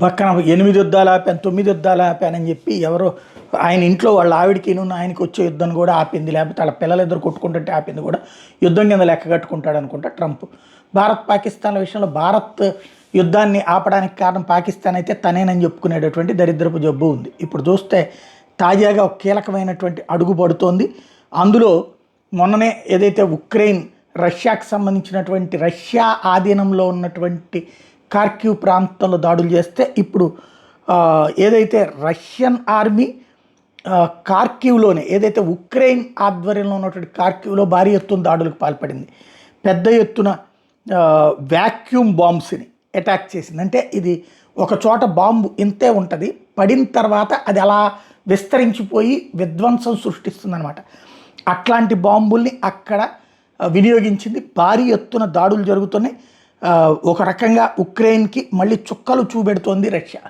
పక్కన 8 యుద్ధాలు ఆపాను 9 యుద్ధాలు ఆపానని చెప్పి ఎవరో ఆయన ఇంట్లో వాళ్ళ ఆవిడికిను ఆయనకి వచ్చే యుద్ధాన్ని కూడా ఆపింది, లేకపోతే వాళ్ళ పిల్లలిద్దరు కొట్టుకుంటుంటే ఆపింది కూడా యుద్ధం కింద లెక్క కట్టుకుంటాడు అనుకుంటా ట్రంప్. భారత్ పాకిస్తాన్ల విషయంలో భారత్ యుద్ధాన్ని ఆపడానికి కారణం పాకిస్తాన్ అయితే తనేనని చెప్పుకునేటటువంటి దరిద్రపు జబ్బు ఉంది. ఇప్పుడు చూస్తే తాజాగా ఒక కీలకమైనటువంటి అడుగు పడుతోంది. అందులో మొన్ననే ఏదైతే ఉక్రెయిన్ రష్యాకు సంబంధించినటువంటి రష్యా ఆధీనంలో ఉన్నటువంటి కార్క్యూ ప్రాంతంలో దాడులు చేస్తే ఇప్పుడు ఏదైతే రష్యన్ ఆర్మీ కార్క్యూలోనే ఏదైతే ఉక్రెయిన్ ఆధ్వర్యంలో ఉన్నటువంటి కార్క్యూలో భారీ ఎత్తున దాడులకు పాల్పడింది. పెద్ద ఎత్తున వ్యాక్యూమ్ బాంబ్స్ని అటాక్ చేసింది. అంటే ఇది ఒక చోట బాంబు ఇంతే ఉంటుంది, పడిన తర్వాత అది అలా విస్తరించిపోయి విధ్వంసం సృష్టిస్తుందన్నమాట. అట్లాంటి బాంబుల్ని అక్కడ వినియోగించింది. భారీ ఎత్తున దాడులు జరుగుతున్నాయి. ఒక రకంగా ఉక్రెయిన్కి మళ్ళీ చుక్కలు చూపెడుతోంది రష్యా.